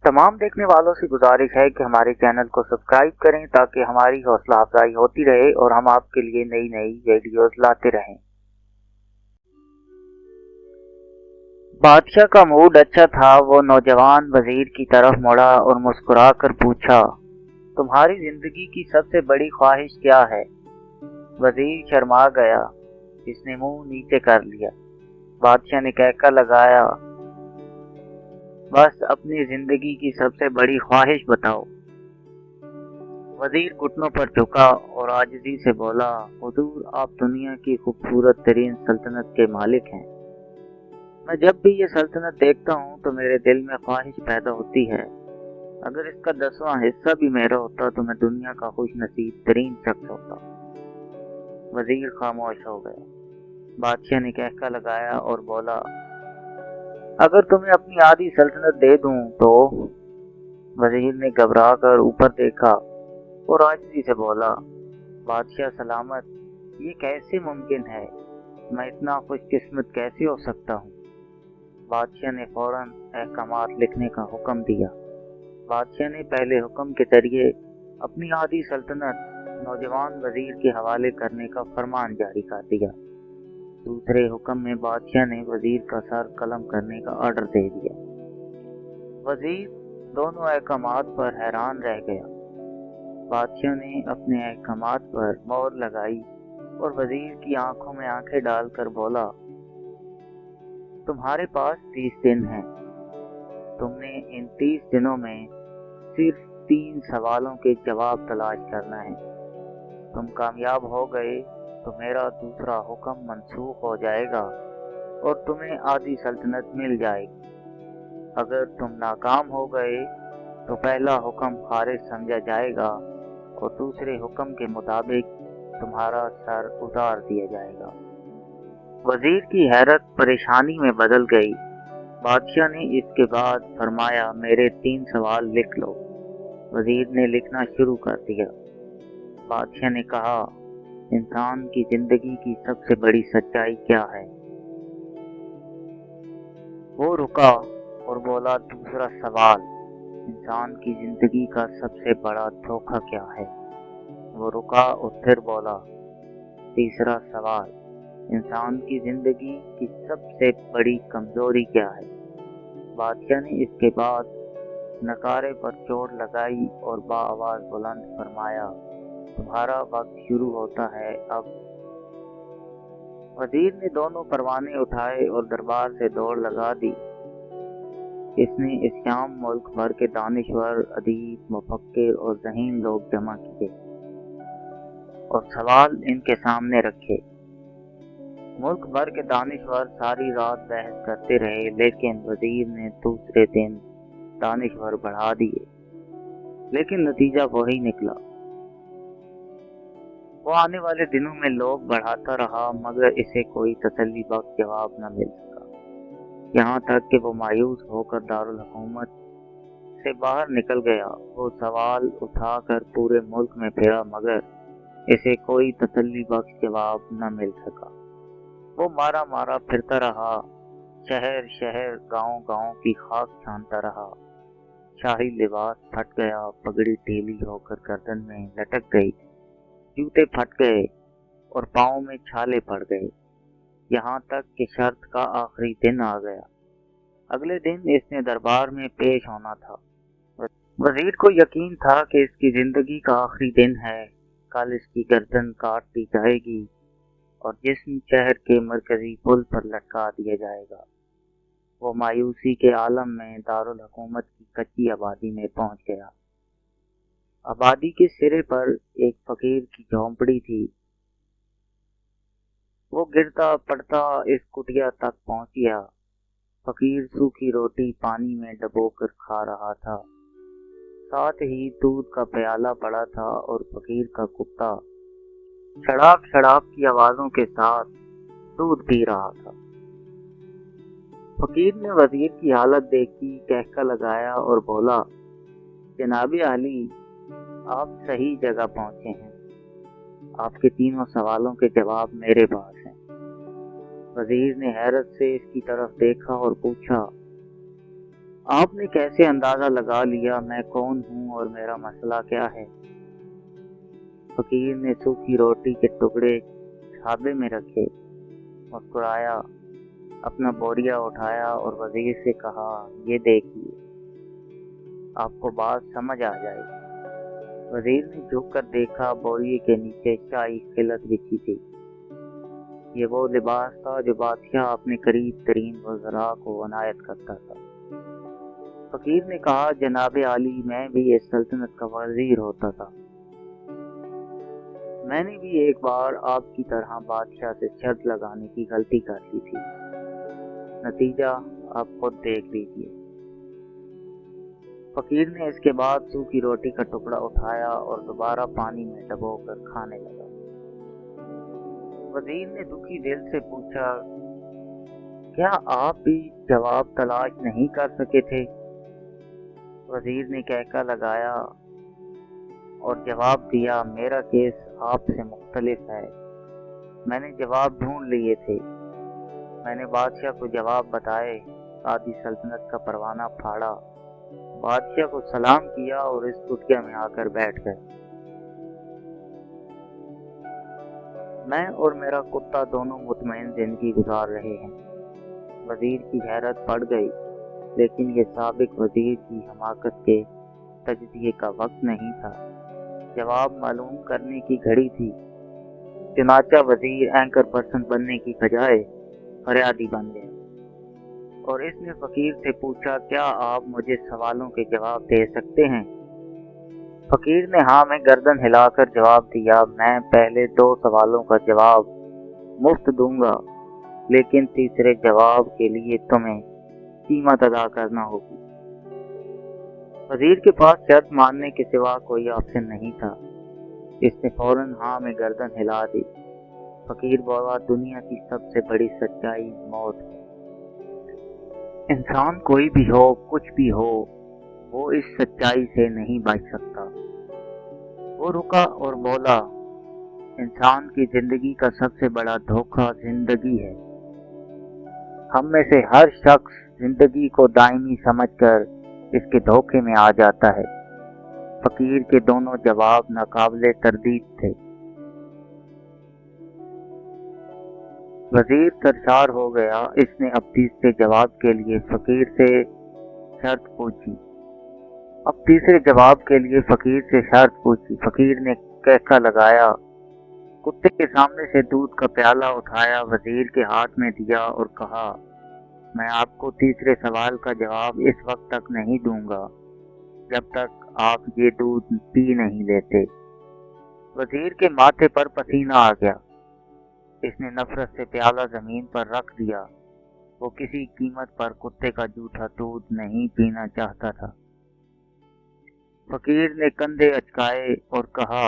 तमाम देखने वालों से गुजारिश है कि हमारे चैनल को सब्सक्राइब करें ताकि हमारी हौसला अफजाई होती रहे और हम आपके लिए नई नई वीडियोस लाते रहें। बादशाह का मूड अच्छा था। वो नौजवान वजीर की तरफ मुड़ा और मुस्कुरा कर पूछा, तुम्हारी जिंदगी की सबसे बड़ी ख्वाहिश क्या है? वजीर शर्मा गया। इसने मुंह नीचे कर लिया। बादशाह ने कहका लगाया, बस अपनी जिंदगी की सबसे बड़ी ख्वाहिश बताओ। वजीर घुटनों पर झुका और आजिज़ी से बोला, हुजूर आप दुनिया की खूबसूरत तरीन सल्तनत के मालिक हैं। मैं जब भी ये सल्तनत देखता हूँ तो मेरे दिल में ख्वाहिश पैदा होती है, अगर इसका 10वां हिस्सा भी मेरा होता तो मैं दुनिया का खुश नसीब तरीन शख्स होता। वजीर खामोश हो गया। बादशाह ने कहका लगाया और बोला, अगर तुम्हें अपनी आधी सल्तनत दे दूं तो? वजीर ने घबरा कर ऊपर देखा और आजिज़ी से बोला, बादशाह सलामत, ये कैसे मुमकिन है? मैं इतना खुशकिस्मत कैसे हो सकता हूँ? बादशाह ने फौरन अहकामात लिखने का हुक्म दिया। बादशाह ने पहले हुक्म के जरिए अपनी आधी सल्तनत नौजवान वजीर के हवाले करने का फरमान जारी कर दिया। दूसरे हुक्म में बादशाह ने वजीर का सर कलम करने का ऑर्डर दे दिया। वजीर दोनों अहकामात पर हैरान रह गया। बादशाह ने अपने अहकामात पर मोहर लगाई और वजीर की आंखों में आंखें डालकर बोला, तुम्हारे पास 30 दिन हैं। तुमने इन 30 दिनों में सिर्फ 3 सवालों के जवाब तलाश करना है। तुम कामयाब हो गए तो मेरा दूसरा हुक्म मनसूख हो जाएगा और तुम्हें आधी सल्तनत मिल जाएगी। अगर तुम नाकाम हो गए तो पहला हुक्म खारिज समझा जाएगा और दूसरे हुक्म के मुताबिक तुम्हारा सर उतार दिया जाएगा। वजीर की हैरत परेशानी में बदल गई। बादशाह ने इसके बाद फरमाया, मेरे 3 सवाल लिख लो। वजीर ने लिखना शुरू कर दिया। बादशाह ने कहा, इंसान की जिंदगी की सबसे बड़ी सच्चाई क्या है? वो रुका और बोला, दूसरा सवाल, इंसान की जिंदगी का सबसे बड़ा धोखा क्या है? वो रुका और फिर बोला, तीसरा सवाल, इंसान की जिंदगी की सबसे बड़ी कमजोरी क्या है? बादशाह ने इसके बाद नकारे पर चोट लगाई और बाआवाज बुलंद फरमाया, तुम्हारा वक्त शुरू होता है अब। वजीर ने दोनों परवाने उठाए और दरबार से दौड़ लगा दी। इसने इस शाम मुल्क भर के दानिश्वर, अदीब, मुफक्किर और ज़हीन लोग जमा किए और सवाल इनके सामने रखे। मुल्क भर के दानिश्वर सारी रात बहस करते रहे, लेकिन वजीर ने दूसरे दिन दानिश्वर बढ़ा दिए, लेकिन नतीजा वही निकला। वो आने वाले दिनों में लोग बढ़ाता रहा मगर इसे कोई तसल्ली बख्श जवाब न मिल सका। यहाँ तक कि वो मायूस होकर दारुल हुकूमत से बाहर निकल गया। वो सवाल उठाकर पूरे मुल्क में फिरा मगर इसे कोई तसल्ली बख्श जवाब न मिल सका। वो मारा मारा फिरता रहा, शहर शहर गांव गांव की खाक छानता रहा। शाही लिबास फट गया, पगड़ी ढीली होकर गर्दन में लटक गई, जूते फट गए और पाँव में छाले पड़ गए। यहाँ तक कि शर्त का आखिरी दिन आ गया। अगले दिन इसने दरबार में पेश होना था। वजीर को यकीन था कि इसकी जिंदगी का आखिरी दिन है। कल इसकी गर्दन काट दी जाएगी और जिस्म शहर के मरकजी पुल पर लटका दिया जाएगा। वो मायूसी के आलम में दारुल हुकूमत की कच्ची आबादी में पहुंच गया। आबादी के सिरे पर एक फकीर की झोंपड़ी थी। वो गिरता पड़ता इस कुटिया तक पहुंच गया। फकीर सूखी रोटी पानी में डुबोकर खा रहा था। साथ ही दूध का प्याला पड़ा था और फकीर का कुत्ता शड़ाक शड़ाक की आवाजों के साथ दूध पी रहा था। फकीर ने वजीर की हालत देखी, कहका लगाया और बोला, जनाबे आली, आप सही जगह पहुंचे हैं। आपके तीनों सवालों के जवाब मेरे पास हैं। वजीर ने हैरत से इसकी तरफ देखा और पूछा, आपने कैसे अंदाजा लगा लिया मैं कौन हूँ और मेरा मसला क्या है? फकीर ने सूखी रोटी के टुकड़े छाबे में रखे, मुस्कुराया, अपना बोरिया उठाया और वजीर से कहा, ये देखिए, आपको बात समझ आ जाएगी। वजीर ने झुक कर देखा, बोरिए के नीचे शाही खिलत बिछी थी। ये वो लिबास था जो बादशाह अपने करीब तरीन वज़रा को अनायत करता था। फकीर ने कहा, जनाब आली, मैं भी इस सल्तनत का वजीर होता था। मैंने भी एक बार आपकी तरह बादशाह से शर्त लगाने की गलती कर ली थी। नतीजा आप खुद देख लीजिए। फकीर ने इसके बाद सूखी रोटी का टुकड़ा उठाया और दोबारा पानी में डुबोकर खाने लगा। वजीर ने दुखी दिल से पूछा, क्या आप भी जवाब तलाश नहीं कर सके थे? वजीर ने कहका लगाया और जवाब दिया, मेरा केस आपसे मुख्तलिफ है। मैंने जवाब ढूंढ लिए थे। मैंने बादशाह को जवाब बताए, आदि सल्तनत का परवाना फाड़ा, बादशाह को सलाम किया और इस कुटिया में आकर बैठ गए। मैं और मेरा कुत्ता दोनों मुतमईन जिंदगी गुजार रहे हैं। वजीर की हैरत बढ़ गई, लेकिन ये साबिक वजीर की हमाकत के तजदिये का वक्त नहीं था। जवाब मालूम करने की घड़ी थी। चुनाचा वजीर एंकर पर्सन बनने की बजाय फरियादी बन गया और इसने फकीर से पूछा, क्या आप मुझे सवालों के जवाब दे सकते हैं? फकीर ने हाँ में गर्दन हिलाकर जवाब दिया, मैं पहले 2 सवालों का जवाब मुफ्त दूंगा, लेकिन तीसरे जवाब के लिए तुम्हें कीमत अदा करना होगी। वजीर के पास शर्त मानने के सिवा कोई ऑप्शन नहीं था। इसने फौरन हाँ में गर्दन हिला दी। फकीर बोला, दुनिया की सबसे बड़ी सच्चाई मौत है। इंसान कोई भी हो, कुछ भी हो, वो इस सच्चाई से नहीं बच सकता। वो रुका और बोला, इंसान की जिंदगी का सबसे बड़ा धोखा जिंदगी है। हम में से हर शख्स जिंदगी को दायमी समझकर इसके धोखे में आ जाता है। फकीर के दोनों जवाब नाकाबिले तरदीद थे। वजीर सरशार हो गया। इसने अब तीसरे जवाब के लिए फकीर से शर्त पूछी। फकीर ने कहका लगाया, कुत्ते के सामने से दूध का प्याला उठाया, वजीर के हाथ में दिया और कहा, मैं आपको तीसरे सवाल का जवाब इस वक्त तक नहीं दूंगा जब तक आप ये दूध पी नहीं लेते। वजीर के माथे पर पसीना आ गया। इसने नफरत से प्याला जमीन पर रख दिया। वो किसी कीमत पर कुत्ते का जूठा दूध नहीं पीना चाहता था। फकीर ने कंधे अचकाए और कहा,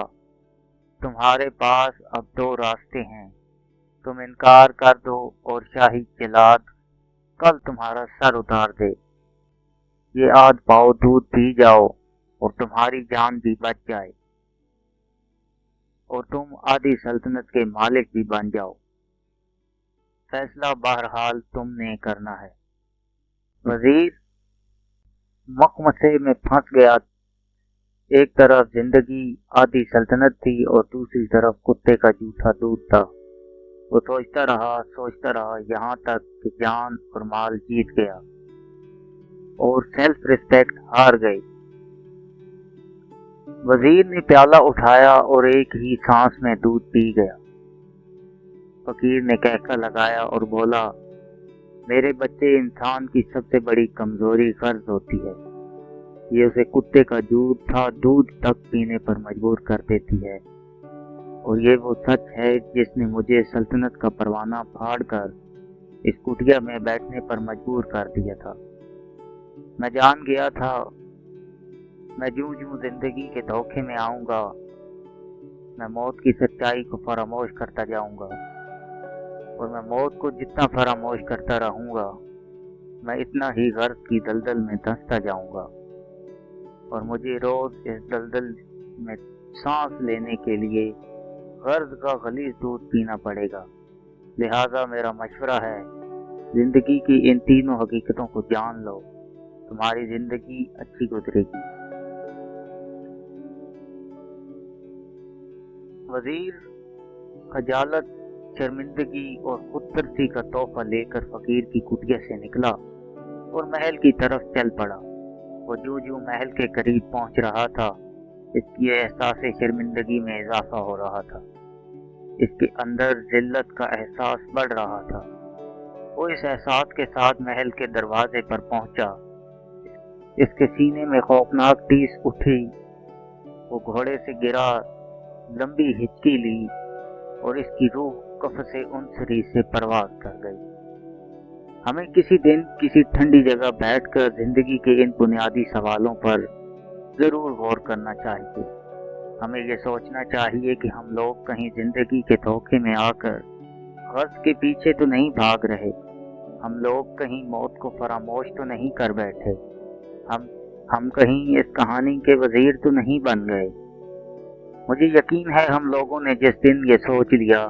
तुम्हारे पास अब 2 रास्ते हैं। तुम इनकार कर दो और शाही जिलाद कल तुम्हारा सर उतार दे। ये आध पाव दूध पी जाओ और तुम्हारी जान भी बच जाए और तुम आधी सल्तनत के मालिक भी बन जाओ। फैसला बहरहाल तुमने करना है। वजीर मकमसे में फंस गया। एक तरफ जिंदगी आधी सल्तनत थी और दूसरी तरफ कुत्ते का जूठा दूध था। वो सोचता रहा यहाँ तक कि जान और माल जीत गया और सेल्फ रिस्पेक्ट हार गई। वजीर ने प्याला उठाया और एक ही सांस में दूध पी गया। फकीर ने कहका लगाया और बोला, मेरे बच्चे, इंसान की सबसे बड़ी कमजोरी कर्ज होती है। ये उसे कुत्ते का दूध तक पीने पर मजबूर कर देती है। और ये वो सच है जिसने मुझे सल्तनत का परवाना फाड़कर इस कुटिया में बैठने पर मजबूर कर दिया था। मैं जान गया था, मैं जूं जूं जिंदगी के धोखे में आऊंगा, मैं मौत की सच्चाई को फरामोश करता जाऊंगा और मैं मौत को जितना फरामोश करता रहूंगा, मैं इतना ही गर्ज की दलदल में धंसता जाऊंगा और मुझे रोज इस दलदल में सांस लेने के लिए गर्ज का गलीज दूध पीना पड़ेगा। लिहाजा मेरा मशवरा है, जिंदगी की इन तीनों हकीकतों को जान लो। तुम्हारी जिंदगी अच्छी गुजरेगी। वजीर खजालत, शर्मिंदगी और खुदतरसी का तोहफा लेकर फकीर की कुटिया से निकला और महल की तरफ चल पड़ा। वो जो महल के करीब पहुंच रहा था, इसकी एहसास शर्मिंदगी में इजाफा हो रहा था। इसके अंदर जिल्लत का एहसास बढ़ रहा था। वो इस एहसास के साथ महल के दरवाजे पर पहुंचा। इसके सीने में खौफनाक टीस उठी। वो घोड़े से गिरा, लंबी हिचकी ली और इसकी रूह कफ़से उनसरी से परवाज कर गई। हमें किसी दिन किसी ठंडी जगह बैठकर जिंदगी के इन बुनियादी सवालों पर जरूर गौर करना चाहिए। हमें ये सोचना चाहिए कि हम लोग कहीं जिंदगी के धोखे में आकर गर्ज के पीछे तो नहीं भाग रहे। हम लोग कहीं मौत को फरामोश तो नहीं कर बैठे। हम कहीं इस कहानी के वजीर तो नहीं बन गए। मुझे यकीन है हम लोगों ने जिस दिन ये सोच लिया,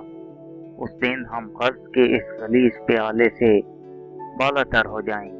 उस दिन हम कर्ज के इस गलीस प्याले से बालातर हो जाएंगे।